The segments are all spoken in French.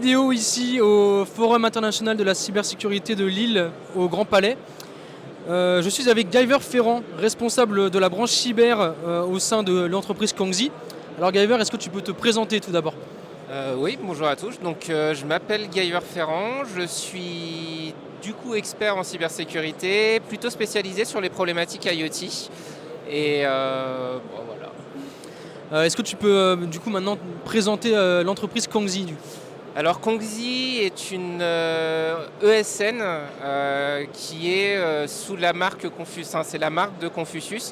vidéo ici au Forum international de la cybersécurité de Lille, au Grand Palais. Je suis avec Guyver Ferrand, responsable de la branche cyber au sein de l'entreprise Kongzi. Alors Guyver, est-ce que tu peux te présenter tout d'abord? Oui, bonjour à tous. Je m'appelle Guyver Ferrand, je suis du coup expert en cybersécurité, plutôt spécialisé sur les problématiques IoT. Bon, voilà. Est-ce que tu peux du coup maintenant présenter l'entreprise Kongzi Alors Kongzi est une ESN qui est sous la marque Confucius, c'est la marque de Confucius.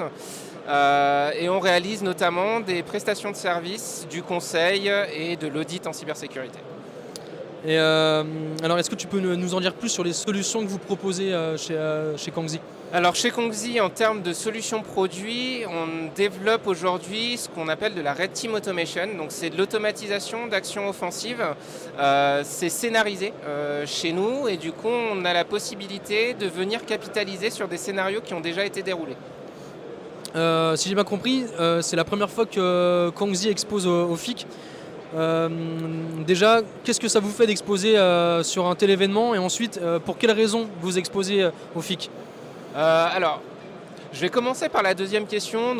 Et on réalise notamment des prestations de services, du conseil et de l'audit en cybersécurité. Et alors est-ce que tu peux nous en dire plus sur les solutions que vous proposez chez Kongzi? Alors chez Kongzi, en termes de solutions produits, on développe aujourd'hui ce qu'on appelle de la Red Team Automation. Donc c'est de l'automatisation d'actions offensives. C'est scénarisé chez nous et du coup on a la possibilité de venir capitaliser sur des scénarios qui ont déjà été déroulés. Si j'ai bien compris, c'est la première fois que Kongzi expose au FIC. Déjà, qu'est-ce que ça vous fait d'exposer sur un tel événement et ensuite, pour quelles raisons vous exposez au FIC? Alors, je vais commencer par la deuxième question.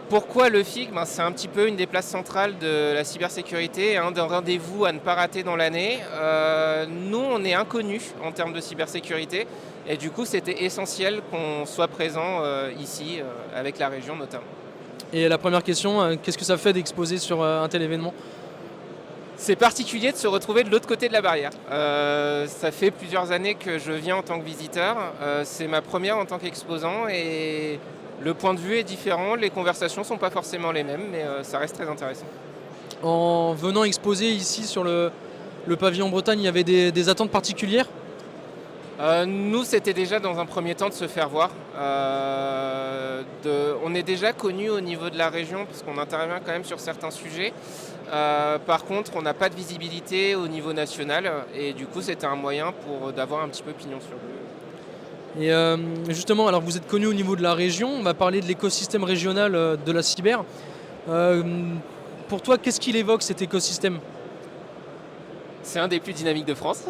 Pourquoi le FIC? C'est un petit peu une des places centrales de la cybersécurité, d'un rendez-vous à ne pas rater dans l'année. Nous, on est inconnus en termes de cybersécurité et du coup, c'était essentiel qu'on soit présent ici, avec la région notamment. Et la première question, qu'est-ce que ça fait d'exposer sur un tel événement? C'est particulier de se retrouver de l'autre côté de la barrière. Ça fait plusieurs années que je viens en tant que visiteur. C'est ma première en tant qu'exposant et le point de vue est différent. Les conversations ne sont pas forcément les mêmes, mais ça reste très intéressant. En venant exposer ici sur le pavillon Bretagne, il y avait des attentes particulières? Nous, c'était déjà dans un premier temps de se faire voir. On est déjà connu au niveau de la région parce qu'on intervient quand même sur certains sujets. Par contre, on n'a pas de visibilité au niveau national et du coup, c'était un moyen d'avoir un petit peu pignon sur rue. Et justement, alors vous êtes connu au niveau de la région, on va parler de l'écosystème régional de la cyber. Pour toi, qu'est-ce qu'il évoque cet écosystème? C'est un des plus dynamiques de France,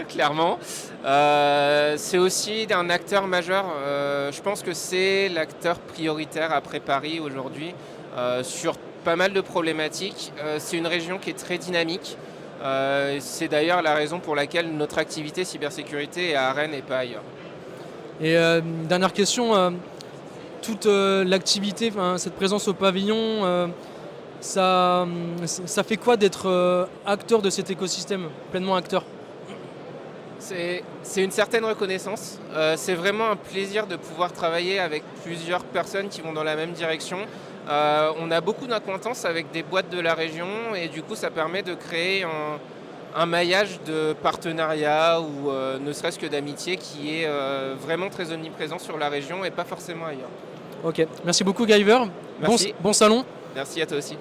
clairement. C'est aussi un acteur majeur. Je pense que c'est l'acteur prioritaire après Paris aujourd'hui sur pas mal de problématiques. C'est une région qui est très dynamique. C'est d'ailleurs la raison pour laquelle notre activité cybersécurité est à Rennes et pas ailleurs. Et dernière question, toute l'activité, cette présence au pavillon, ça fait quoi d'être acteur de cet écosystème, pleinement acteur? C'est une certaine reconnaissance. C'est vraiment un plaisir de pouvoir travailler avec plusieurs personnes qui vont dans la même direction. On a beaucoup d'acquaintances avec des boîtes de la région et du coup ça permet de créer un maillage de partenariat ou ne serait-ce que d'amitié qui est vraiment très omniprésent sur la région et pas forcément ailleurs. Ok, merci beaucoup Guyver. Merci. Bon salon. Merci à toi aussi.